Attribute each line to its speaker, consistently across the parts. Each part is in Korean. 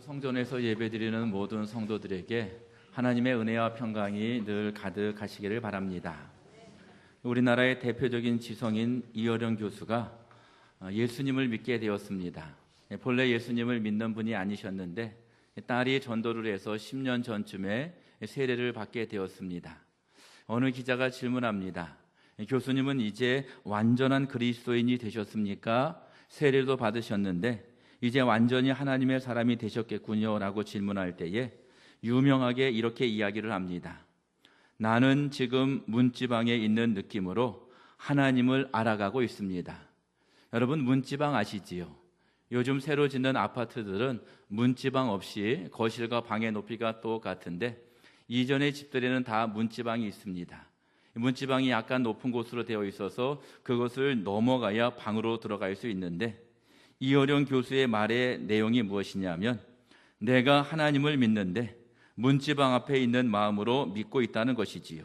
Speaker 1: 성전에서 예배드리는 모든 성도들에게 하나님의 은혜와 평강이 늘 가득하시기를 바랍니다. 우리나라의 대표적인 지성인 이어령 교수가 예수님을 믿게 되었습니다. 본래 예수님을 믿는 분이 아니셨는데 딸이 전도를 해서 10년 전쯤에 세례를 받게 되었습니다. 어느 기자가 질문합니다. 교수님은 이제 완전한 그리스도인이 되셨습니까? 세례도 받으셨는데 이제 완전히 하나님의 사람이 되셨겠군요 라고 질문할 때에 유명하게 이렇게 이야기를 합니다. 나는 지금 문지방에 있는 느낌으로 하나님을 알아가고 있습니다. 여러분, 문지방 아시지요? 요즘 새로 짓는 아파트들은 문지방 없이 거실과 방의 높이가 똑같은데 이전의 집들에는 다 문지방이 있습니다. 문지방이 약간 높은 곳으로 되어 있어서 그것을 넘어가야 방으로 들어갈 수 있는데, 이어령 교수의 말의 내용이 무엇이냐면, 내가 하나님을 믿는데 문지방 앞에 있는 마음으로 믿고 있다는 것이지요.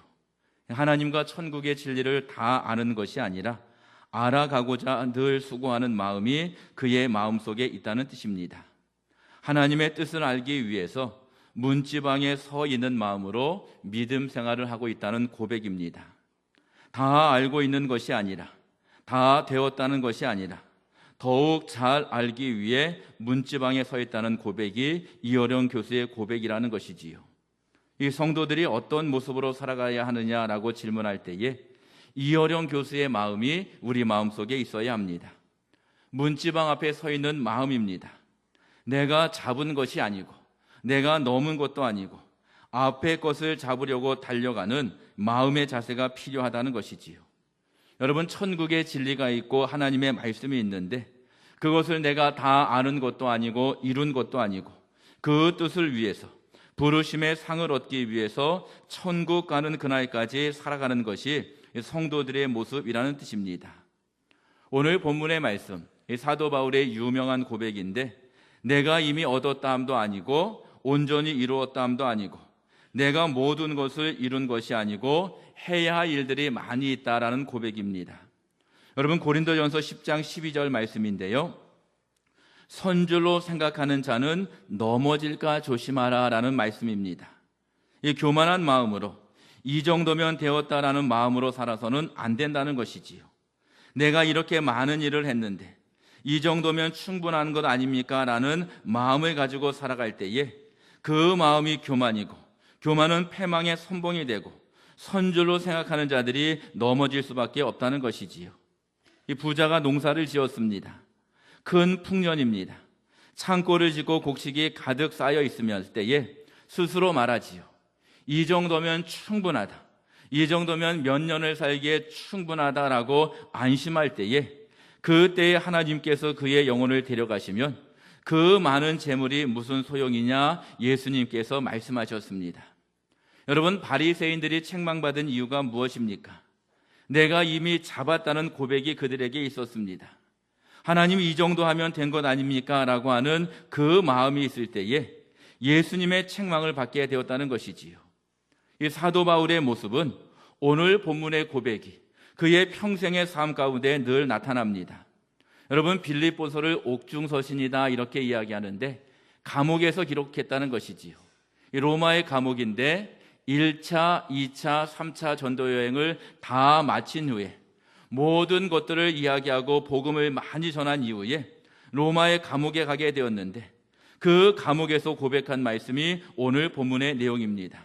Speaker 1: 하나님과 천국의 진리를 다 아는 것이 아니라 알아가고자 늘 수고하는 마음이 그의 마음속에 있다는 뜻입니다. 하나님의 뜻을 알기 위해서 문지방에 서 있는 마음으로 믿음 생활을 하고 있다는 고백입니다. 다 알고 있는 것이 아니라, 다 되었다는 것이 아니라 더욱 잘 알기 위해 문지방에 서 있다는 고백이 이어령 교수의 고백이라는 것이지요. 이 성도들이 어떤 모습으로 살아가야 하느냐라고 질문할 때에 이어령 교수의 마음이 우리 마음속에 있어야 합니다. 문지방 앞에 서 있는 마음입니다. 내가 잡은 것이 아니고 내가 넘은 것도 아니고 앞에 것을 잡으려고 달려가는 마음의 자세가 필요하다는 것이지요. 여러분, 천국의 진리가 있고 하나님의 말씀이 있는데 그것을 내가 다 아는 것도 아니고 이룬 것도 아니고 그 뜻을 위해서, 부르심의 상을 얻기 위해서 천국 가는 그날까지 살아가는 것이 성도들의 모습이라는 뜻입니다. 오늘 본문의 말씀, 사도 바울의 유명한 고백인데, 내가 이미 얻었다함도 아니고 온전히 이루었다함도 아니고 내가 모든 것을 이룬 것이 아니고 해야 할 일들이 많이 있다라는 고백입니다. 여러분, 고린도전서 10장 12절 말씀인데요, 선줄로 생각하는 자는 넘어질까 조심하라 라는 말씀입니다. 이 교만한 마음으로 이 정도면 되었다라는 마음으로 살아서는 안 된다는 것이지요. 내가 이렇게 많은 일을 했는데 이 정도면 충분한 것 아닙니까? 라는 마음을 가지고 살아갈 때에 그 마음이 교만이고, 교만은 패망의 선봉이 되고 선줄로 생각하는 자들이 넘어질 수밖에 없다는 것이지요. 이 부자가 농사를 지었습니다. 큰 풍년입니다. 창고를 짓고 곡식이 가득 쌓여 있으면 때에 스스로 말하지요. 이 정도면 충분하다. 이 정도면 몇 년을 살기에 충분하다라고 안심할 때에, 그때에 하나님께서 그의 영혼을 데려가시면 그 많은 재물이 무슨 소용이냐 예수님께서 말씀하셨습니다. 여러분, 바리새인들이 책망받은 이유가 무엇입니까? 내가 이미 잡았다는 고백이 그들에게 있었습니다. 하나님, 이 정도 하면 된 것 아닙니까? 라고 하는 그 마음이 있을 때에 예수님의 책망을 받게 되었다는 것이지요. 이 사도 바울의 모습은 오늘 본문의 고백이 그의 평생의 삶 가운데 늘 나타납니다. 여러분, 빌립보서를 옥중서신이다 이렇게 이야기하는데 감옥에서 기록했다는 것이지요. 이 로마의 감옥인데 1차, 2차, 3차 전도 여행을 다 마친 후에 모든 것들을 이야기하고 복음을 많이 전한 이후에 로마의 감옥에 가게 되었는데, 그 감옥에서 고백한 말씀이 오늘 본문의 내용입니다.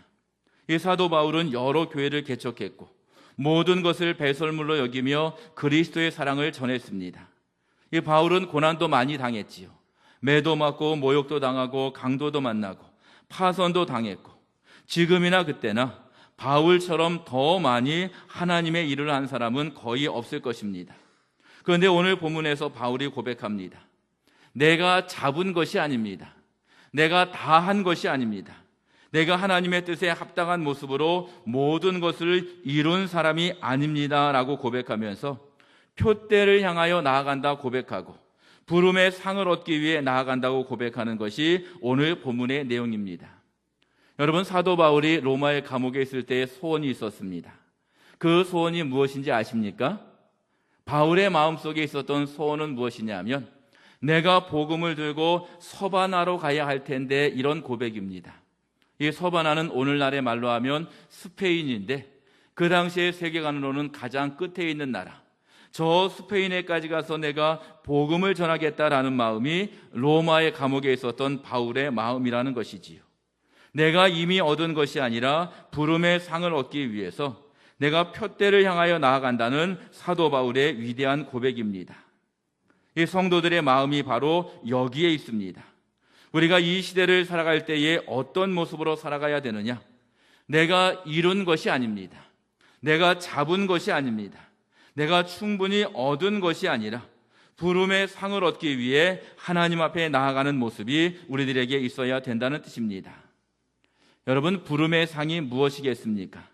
Speaker 1: 이 사도 바울은 여러 교회를 개척했고 모든 것을 배설물로 여기며 그리스도의 사랑을 전했습니다. 이 바울은 고난도 많이 당했지요. 매도 맞고 모욕도 당하고 강도도 만나고 파선도 당했고, 지금이나 그때나 바울처럼 더 많이 하나님의 일을 한 사람은 거의 없을 것입니다. 그런데 오늘 본문에서 바울이 고백합니다. 내가 잡은 것이 아닙니다. 내가 다 한 것이 아닙니다. 내가 하나님의 뜻에 합당한 모습으로 모든 것을 이룬 사람이 아닙니다 라고 고백하면서 표대를 향하여 나아간다 고백하고 부름의 상을 얻기 위해 나아간다고 고백하는 것이 오늘 본문의 내용입니다. 여러분, 사도 바울이 로마의 감옥에 있을 때의 소원이 있었습니다. 그 소원이 무엇인지 아십니까? 바울의 마음속에 있었던 소원은 무엇이냐면 내가 복음을 들고 서바나로 가야 할 텐데, 이런 고백입니다. 이 서바나는 오늘날의 말로 하면 스페인인데, 그 당시에 세계관으로는 가장 끝에 있는 나라, 저 스페인에까지 가서 내가 복음을 전하겠다라는 마음이 로마의 감옥에 있었던 바울의 마음이라는 것이지요. 내가 이미 얻은 것이 아니라 부름의 상을 얻기 위해서 내가 표대를 향하여 나아간다는 사도 바울의 위대한 고백입니다. 이 성도들의 마음이 바로 여기에 있습니다. 우리가 이 시대를 살아갈 때에 어떤 모습으로 살아가야 되느냐? 내가 이룬 것이 아닙니다. 내가 잡은 것이 아닙니다. 내가 충분히 얻은 것이 아니라 부름의 상을 얻기 위해 하나님 앞에 나아가는 모습이 우리들에게 있어야 된다는 뜻입니다. 여러분, 부름의 상이 무엇이겠습니까?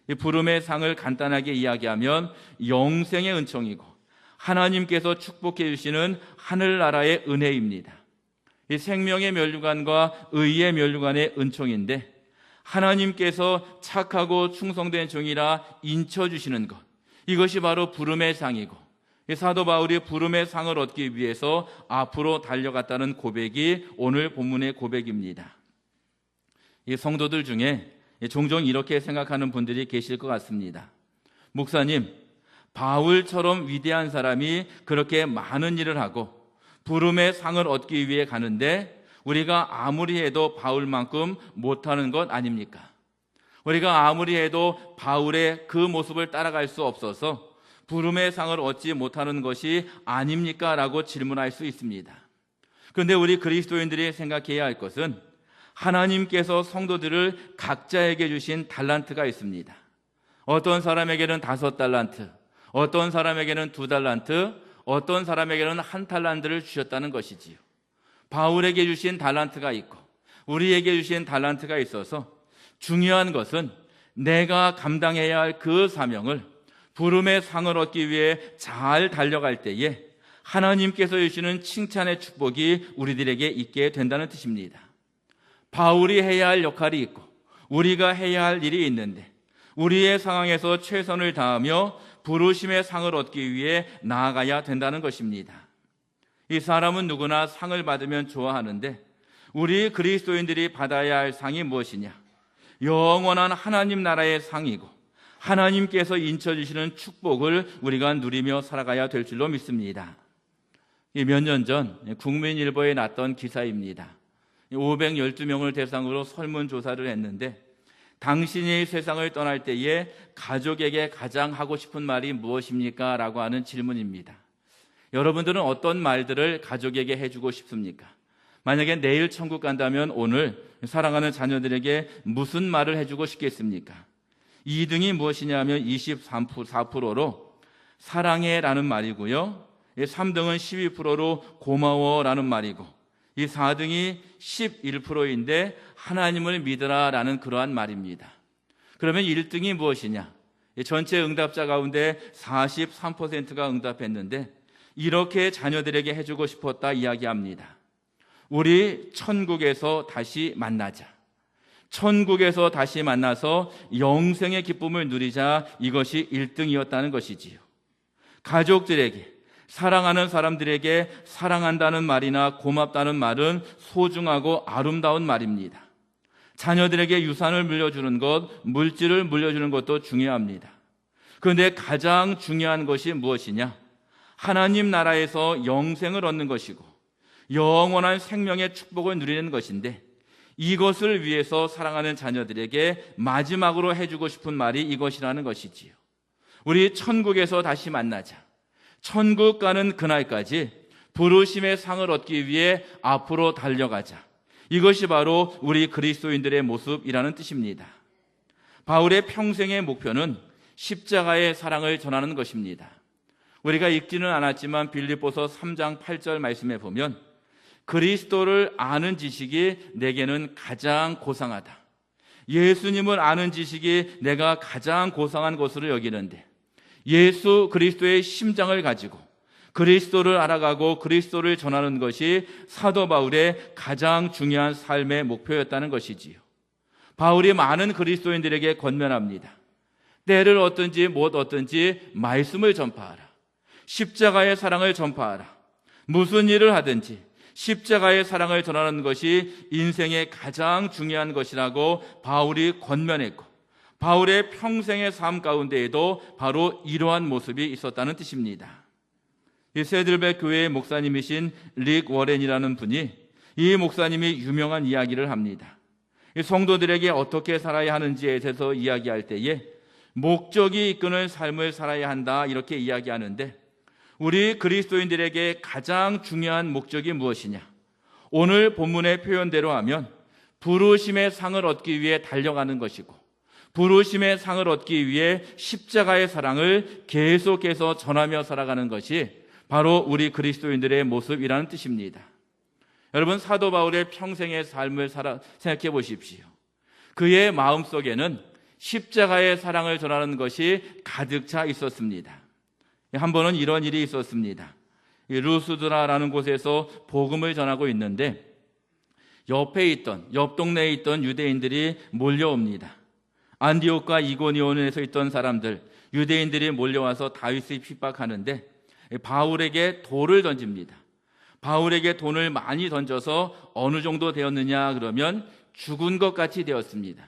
Speaker 1: 이 부름의 상을 간단하게 이야기하면 영생의 은총이고 하나님께서 축복해 주시는 하늘나라의 은혜입니다. 이 생명의 면류관과 의의 면류관의 은총인데, 하나님께서 착하고 충성된 종이라 인쳐주시는 것, 이것이 바로 부름의 상이고, 사도 바울이 부름의 상을 얻기 위해서 앞으로 달려갔다는 고백이 오늘 본문의 고백입니다. 이 성도들 중에 종종 이렇게 생각하는 분들이 계실 것 같습니다. 목사님, 바울처럼 위대한 사람이 그렇게 많은 일을 하고 부름의 상을 얻기 위해 가는데 우리가 아무리 해도 바울만큼 못하는 것 아닙니까? 우리가 아무리 해도 바울의 그 모습을 따라갈 수 없어서 부름의 상을 얻지 못하는 것이 아닙니까? 라고 질문할 수 있습니다. 그런데 우리 그리스도인들이 생각해야 할 것은 하나님께서 성도들을 각자에게 주신 달란트가 있습니다. 어떤 사람에게는 5달란트, 어떤 사람에게는 2달란트, 어떤 사람에게는 1달란트를 주셨다는 것이지요. 바울에게 주신 달란트가 있고 우리에게 주신 달란트가 있어서 중요한 것은 내가 감당해야 할 그 사명을 부름의 상을 얻기 위해 잘 달려갈 때에 하나님께서 주시는 칭찬의 축복이 우리들에게 있게 된다는 뜻입니다. 바울이 해야 할 역할이 있고 우리가 해야 할 일이 있는데 우리의 상황에서 최선을 다하며 부르심의 상을 얻기 위해 나아가야 된다는 것입니다. 이 사람은 누구나 상을 받으면 좋아하는데 우리 그리스도인들이 받아야 할 상이 무엇이냐? 영원한 하나님 나라의 상이고 하나님께서 인쳐주시는 축복을 우리가 누리며 살아가야 될 줄로 믿습니다. 몇 년 전 국민일보에 났던 기사입니다. 512명을 대상으로 설문조사를 했는데 당신이 세상을 떠날 때에 가족에게 가장 하고 싶은 말이 무엇입니까? 라고 하는 질문입니다. 여러분들은 어떤 말들을 가족에게 해주고 싶습니까? 만약에 내일 천국 간다면 오늘 사랑하는 자녀들에게 무슨 말을 해주고 싶겠습니까? 2등이 무엇이냐면 24%로 사랑해 라는 말이고요. 3등은 12%로 고마워 라는 말이고 이 4등이 11%인데 하나님을 믿으라 라는 그러한 말입니다. 그러면 1등이 무엇이냐? 전체 응답자 가운데 43%가 응답했는데 이렇게 자녀들에게 해주고 싶었다 이야기합니다. 우리 천국에서 다시 만나자. 천국에서 다시 만나서 영생의 기쁨을 누리자. 이것이 1등이었다는 것이지요. 가족들에게, 사랑하는 사람들에게 사랑한다는 말이나 고맙다는 말은 소중하고 아름다운 말입니다. 자녀들에게 유산을 물려주는 것, 물질을 물려주는 것도 중요합니다. 그런데 가장 중요한 것이 무엇이냐? 하나님 나라에서 영생을 얻는 것이고 영원한 생명의 축복을 누리는 것인데 이것을 위해서 사랑하는 자녀들에게 마지막으로 해주고 싶은 말이 이것이라는 것이지요. 우리 천국에서 다시 만나자. 천국 가는 그날까지 부르심의 상을 얻기 위해 앞으로 달려가자. 이것이 바로 우리 그리스도인들의 모습이라는 뜻입니다. 바울의 평생의 목표는 십자가의 사랑을 전하는 것입니다. 우리가 읽지는 않았지만 빌립보서 3장 8절 말씀에 보면 그리스도를 아는 지식이 내게는 가장 고상하다. 예수님을 아는 지식이 내가 가장 고상한 것으로 여기는데 예수 그리스도의 심장을 가지고 그리스도를 알아가고 그리스도를 전하는 것이 사도 바울의 가장 중요한 삶의 목표였다는 것이지요. 바울이 많은 그리스도인들에게 권면합니다. 때를 얻든지 못 얻든지 말씀을 전파하라. 십자가의 사랑을 전파하라. 무슨 일을 하든지 십자가의 사랑을 전하는 것이 인생의 가장 중요한 것이라고 바울이 권면했고, 바울의 평생의 삶 가운데에도 바로 이러한 모습이 있었다는 뜻입니다. 이 세들백 교회의 목사님이신 릭 워렌이라는 분이, 이 목사님이 유명한 이야기를 합니다. 이 성도들에게 어떻게 살아야 하는지에 대해서 이야기할 때에 목적이 이끄는 삶을 살아야 한다, 이렇게 이야기하는데, 우리 그리스도인들에게 가장 중요한 목적이 무엇이냐? 오늘 본문의 표현대로 하면 부르심의 상을 얻기 위해 달려가는 것이고, 부르심의 상을 얻기 위해 십자가의 사랑을 계속해서 전하며 살아가는 것이 바로 우리 그리스도인들의 모습이라는 뜻입니다. 여러분, 사도 바울의 평생의 삶을 생각해 보십시오. 그의 마음속에는 십자가의 사랑을 전하는 것이 가득 차 있었습니다. 한 번은 이런 일이 있었습니다. 루스드라라는 곳에서 복음을 전하고 있는데 옆 동네에 있던 유대인들이 몰려옵니다. 안디옥과 이고니온에서 있던 사람들, 유대인들이 몰려와서 다윗을 핍박하는데 바울에게 돌을 던집니다. 바울에게 돈을 많이 던져서 어느 정도 되었느냐 그러면 죽은 것 같이 되었습니다.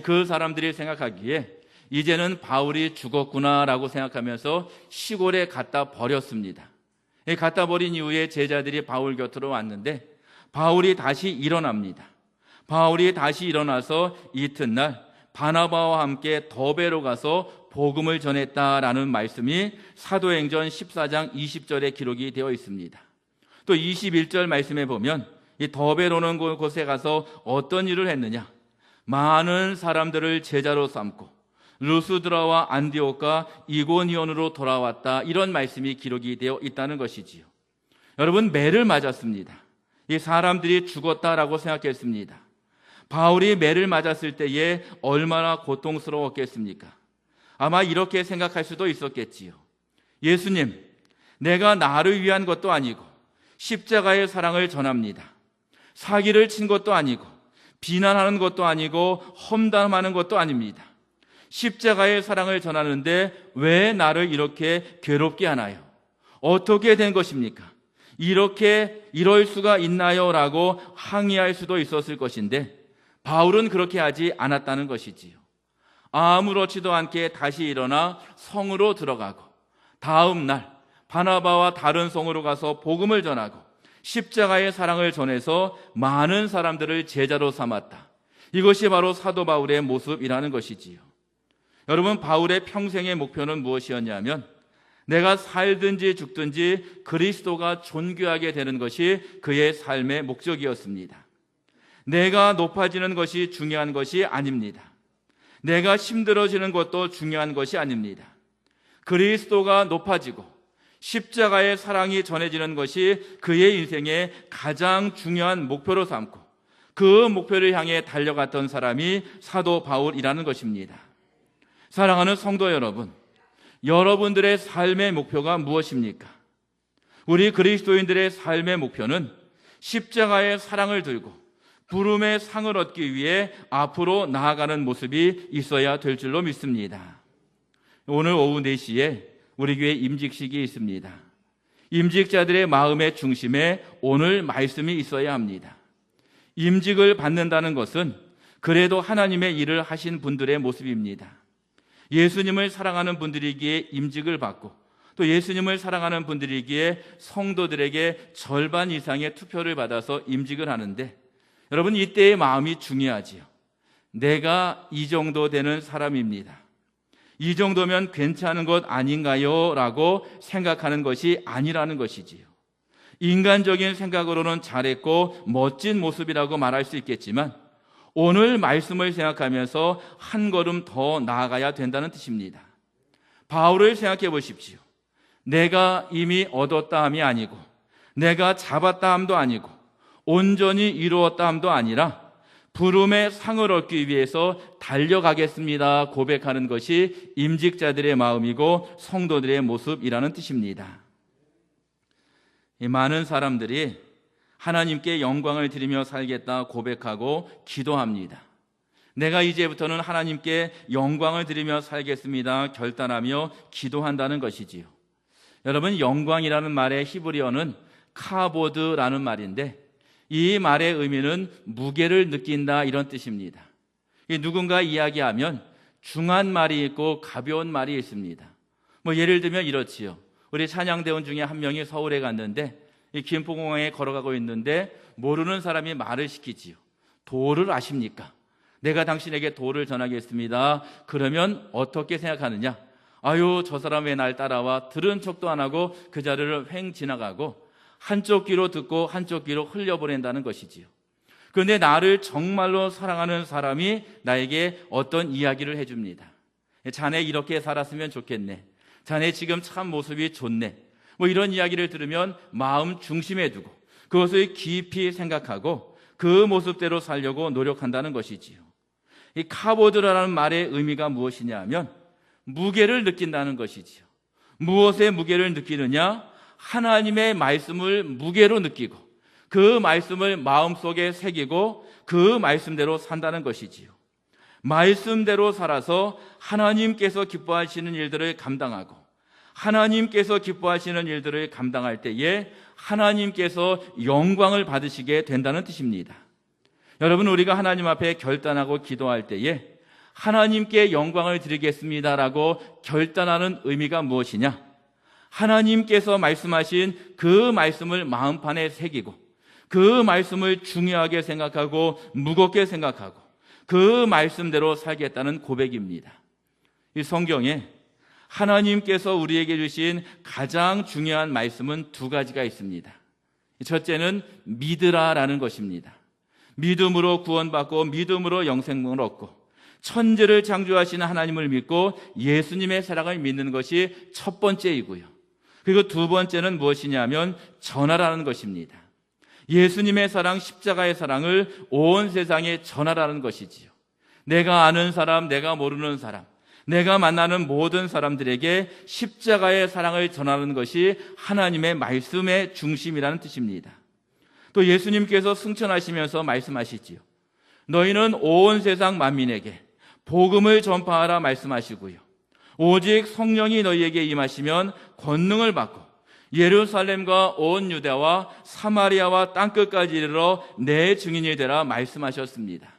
Speaker 1: 그 사람들이 생각하기에 이제는 바울이 죽었구나라고 생각하면서 시골에 갖다 버렸습니다. 갖다 버린 이후에 제자들이 바울 곁으로 왔는데 바울이 다시 일어납니다. 바울이 다시 일어나서 이튿날 바나바와 함께 더베로 가서 복음을 전했다라는 말씀이 사도행전 14장 20절에 기록이 되어 있습니다. 또 21절 말씀에 보면 이 더베로는 곳에 가서 어떤 일을 했느냐? 많은 사람들을 제자로 삼고 루스드라와 안디옥과 이고니온으로 돌아왔다, 이런 말씀이 기록이 되어 있다는 것이지요. 여러분, 매를 맞았습니다. 이 사람들이 죽었다라고 생각했습니다. 바울이 매를 맞았을 때에 얼마나 고통스러웠겠습니까? 아마 이렇게 생각할 수도 있었겠지요. 예수님, 내가 나를 위한 것도 아니고 십자가의 사랑을 전합니다. 사기를 친 것도 아니고 비난하는 것도 아니고 험담하는 것도 아닙니다. 십자가의 사랑을 전하는데 왜 나를 이렇게 괴롭게 하나요? 어떻게 된 것입니까? 이럴 수가 있나요? 라고 항의할 수도 있었을 것인데 바울은 그렇게 하지 않았다는 것이지요. 아무렇지도 않게 다시 일어나 성으로 들어가고 다음 날 바나바와 다른 성으로 가서 복음을 전하고 십자가의 사랑을 전해서 많은 사람들을 제자로 삼았다. 이것이 바로 사도 바울의 모습이라는 것이지요. 여러분, 바울의 평생의 목표는 무엇이었냐면 내가 살든지 죽든지 그리스도가 존귀하게 되는 것이 그의 삶의 목적이었습니다. 내가 높아지는 것이 중요한 것이 아닙니다. 내가 힘들어지는 것도 중요한 것이 아닙니다. 그리스도가 높아지고 십자가의 사랑이 전해지는 것이 그의 인생의 가장 중요한 목표로 삼고 그 목표를 향해 달려갔던 사람이 사도 바울이라는 것입니다. 사랑하는 성도 여러분, 여러분들의 삶의 목표가 무엇입니까? 우리 그리스도인들의 삶의 목표는 십자가의 사랑을 들고 부름의 상을 얻기 위해 앞으로 나아가는 모습이 있어야 될 줄로 믿습니다. 오늘 오후 4시에 우리 교회 임직식이 있습니다. 임직자들의 마음의 중심에 오늘 말씀이 있어야 합니다. 임직을 받는다는 것은 그래도 하나님의 일을 하신 분들의 모습입니다. 예수님을 사랑하는 분들이기에 임직을 받고 또 예수님을 사랑하는 분들이기에 성도들에게 절반 이상의 투표를 받아서 임직을 하는데 여러분, 이때의 마음이 중요하지요. 내가 이 정도 되는 사람입니다. 이 정도면 괜찮은 것 아닌가요? 라고 생각하는 것이 아니라는 것이지요. 인간적인 생각으로는 잘했고 멋진 모습이라고 말할 수 있겠지만 오늘 말씀을 생각하면서 한 걸음 더 나아가야 된다는 뜻입니다. 바울을 생각해 보십시오. 내가 이미 얻었다 함이 아니고 내가 잡았다 함도 아니고 온전히 이루었다 함도 아니라 부름의 상을 얻기 위해서 달려가겠습니다 고백하는 것이 임직자들의 마음이고 성도들의 모습이라는 뜻입니다. 많은 사람들이 하나님께 영광을 드리며 살겠다 고백하고 기도합니다. 내가 이제부터는 하나님께 영광을 드리며 살겠습니다 결단하며 기도한다는 것이지요. 여러분, 영광이라는 말의 히브리어는 카보드라는 말인데 이 말의 의미는 무게를 느낀다 이런 뜻입니다. 누군가 이야기하면 중한 말이 있고 가벼운 말이 있습니다. 예를 들면 이렇지요. 우리 찬양대원 중에 한 명이 서울에 갔는데 이 김포공항에 걸어가고 있는데 모르는 사람이 말을 시키지요. 도를 아십니까? 내가 당신에게 도를 전하겠습니다. 그러면 어떻게 생각하느냐? 아유, 저 사람 왜 날 따라와? 들은 척도 안 하고 그 자리를 횡 지나가고 한쪽 귀로 듣고 한쪽 귀로 흘려보낸다는 것이지요. 그런데 나를 정말로 사랑하는 사람이 나에게 어떤 이야기를 해줍니다. 자네 이렇게 살았으면 좋겠네. 자네 지금 참 모습이 좋네. 이런 이야기를 들으면 마음 중심에 두고 그것을 깊이 생각하고 그 모습대로 살려고 노력한다는 것이지요. 이 카보드라는 말의 의미가 무엇이냐 하면 무게를 느낀다는 것이지요. 무엇의 무게를 느끼느냐? 하나님의 말씀을 무게로 느끼고 그 말씀을 마음속에 새기고 그 말씀대로 산다는 것이지요. 말씀대로 살아서 하나님께서 기뻐하시는 일들을 감당하고 하나님께서 기뻐하시는 일들을 감당할 때에 하나님께서 영광을 받으시게 된다는 뜻입니다. 여러분, 우리가 하나님 앞에 결단하고 기도할 때에 하나님께 영광을 드리겠습니다라고 결단하는 의미가 무엇이냐? 하나님께서 말씀하신 그 말씀을 마음판에 새기고 그 말씀을 중요하게 생각하고 무겁게 생각하고 그 말씀대로 살겠다는 고백입니다. 이 성경에 하나님께서 우리에게 주신 가장 중요한 말씀은 두 가지가 있습니다. 첫째는 믿으라라는 것입니다. 믿음으로 구원받고 믿음으로 영생을 얻고 천지를 창조하시는 하나님을 믿고 예수님의 사랑을 믿는 것이 첫 번째이고요. 그리고 두 번째는 무엇이냐면 전하라는 것입니다. 예수님의 사랑, 십자가의 사랑을 온 세상에 전하라는 것이지요. 내가 아는 사람, 내가 모르는 사람, 내가 만나는 모든 사람들에게 십자가의 사랑을 전하는 것이 하나님의 말씀의 중심이라는 뜻입니다. 또 예수님께서 승천하시면서 말씀하시지요. 너희는 온 세상 만민에게 복음을 전파하라 말씀하시고요. 오직 성령이 너희에게 임하시면 권능을 받고 예루살렘과 온 유대와 사마리아와 땅끝까지 이르러 내 증인이 되라 말씀하셨습니다.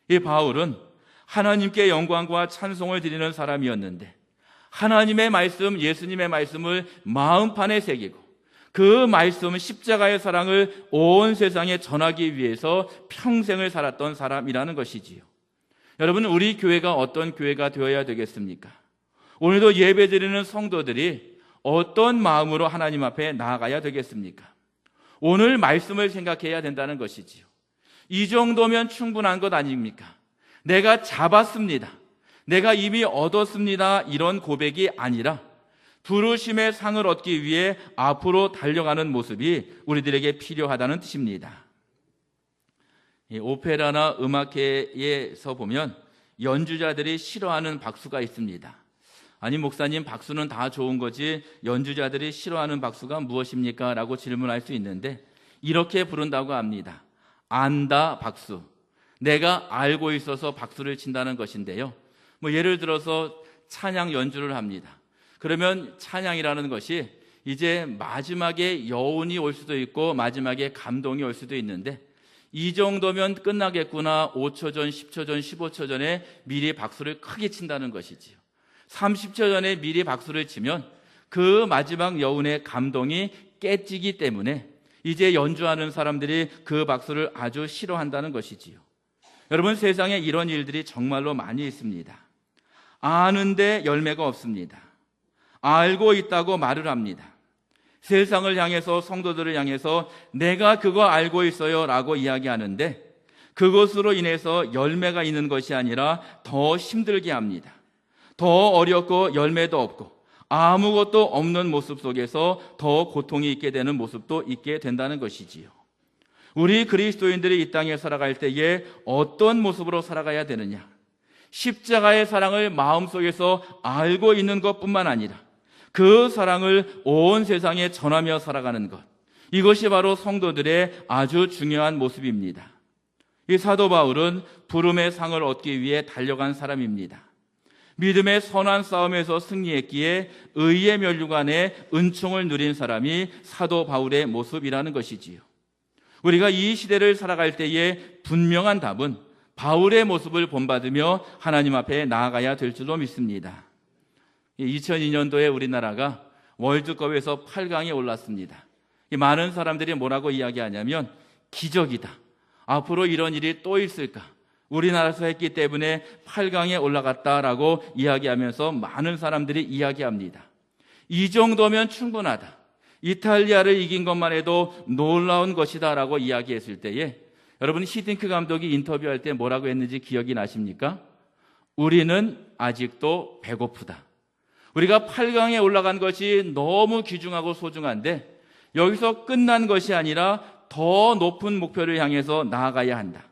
Speaker 1: 이 바울은 하나님께 영광과 찬송을 드리는 사람이었는데 하나님의 말씀, 예수님의 말씀을 마음판에 새기고 그 말씀, 십자가의 사랑을 온 세상에 전하기 위해서 평생을 살았던 사람이라는 것이지요. 여러분, 우리 교회가 어떤 교회가 되어야 되겠습니까? 오늘도 예배드리는 성도들이 어떤 마음으로 하나님 앞에 나아가야 되겠습니까? 오늘 말씀을 생각해야 된다는 것이지요. 이 정도면 충분한 것 아닙니까? 내가 잡았습니다. 내가 이미 얻었습니다. 이런 고백이 아니라 부르심의 상을 얻기 위해 앞으로 달려가는 모습이 우리들에게 필요하다는 뜻입니다. 이 오페라나 음악회에서 보면 연주자들이 싫어하는 박수가 있습니다. 아니, 목사님, 박수는 다 좋은 거지 연주자들이 싫어하는 박수가 무엇입니까? 라고 질문할 수 있는데 이렇게 부른다고 합니다. 안다 박수. 내가 알고 있어서 박수를 친다는 것인데요. 예를 들어서 찬양 연주를 합니다. 그러면 찬양이라는 것이 이제 마지막에 여운이 올 수도 있고 마지막에 감동이 올 수도 있는데 이 정도면 끝나겠구나. 5초 전, 10초 전, 15초 전에 미리 박수를 크게 친다는 것이지요. 30초 전에 미리 박수를 치면 그 마지막 여운의 감동이 깨지기 때문에 이제 연주하는 사람들이 그 박수를 아주 싫어한다는 것이지요. 여러분, 세상에 이런 일들이 정말로 많이 있습니다. 아는데 열매가 없습니다. 알고 있다고 말을 합니다. 세상을 향해서, 성도들을 향해서 내가 그거 알고 있어요 라고 이야기하는데 그것으로 인해서 열매가 있는 것이 아니라 더 힘들게 합니다. 더 어렵고 열매도 없고 아무것도 없는 모습 속에서 더 고통이 있게 되는 모습도 있게 된다는 것이지요. 우리 그리스도인들이 이 땅에 살아갈 때에 어떤 모습으로 살아가야 되느냐? 십자가의 사랑을 마음속에서 알고 있는 것뿐만 아니라 그 사랑을 온 세상에 전하며 살아가는 것, 이것이 바로 성도들의 아주 중요한 모습입니다. 이 사도 바울은 부름의 상을 얻기 위해 달려간 사람입니다. 믿음의 선한 싸움에서 승리했기에 의의 면류관에 은총을 누린 사람이 사도 바울의 모습이라는 것이지요. 우리가 이 시대를 살아갈 때에 분명한 답은 바울의 모습을 본받으며 하나님 앞에 나아가야 될 줄로 믿습니다. 2002년도에 우리나라가 월드컵에서 8강에 올랐습니다. 많은 사람들이 뭐라고 이야기하냐면 기적이다. 앞으로 이런 일이 또 있을까? 우리나라에서 했기 때문에 8강에 올라갔다라고 이야기하면서 많은 사람들이 이야기합니다. 이 정도면 충분하다. 이탈리아를 이긴 것만 해도 놀라운 것이다라고 이야기했을 때에 여러분 히딩크 감독이 인터뷰할 때 뭐라고 했는지 기억이 나십니까? 우리는 아직도 배고프다. 우리가 8강에 올라간 것이 너무 귀중하고 소중한데 여기서 끝난 것이 아니라 더 높은 목표를 향해서 나아가야 한다.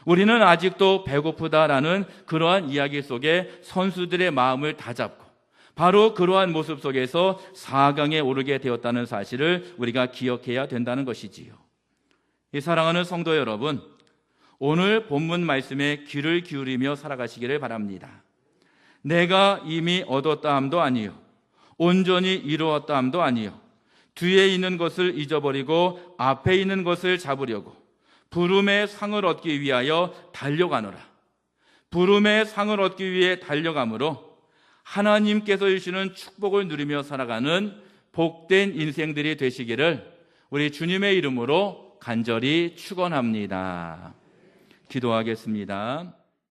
Speaker 1: 우리는 아직도 배고프다라는 그러한 이야기 속에 선수들의 마음을 다잡고 바로 그러한 모습 속에서 4강에 오르게 되었다는 사실을 우리가 기억해야 된다는 것이지요. 이 사랑하는 성도 여러분, 오늘 본문 말씀에 귀를 기울이며 살아가시기를 바랍니다. 내가 이미 얻었다 함도 아니요 온전히 이루었다 함도 아니요 뒤에 있는 것을 잊어버리고 앞에 있는 것을 잡으려고 부름의 상을 얻기 위하여 달려가노라. 부름의 상을 얻기 위해 달려가므로 하나님께서 주시는 축복을 누리며 살아가는 복된 인생들이 되시기를 우리 주님의 이름으로 간절히 축원합니다. 기도하겠습니다.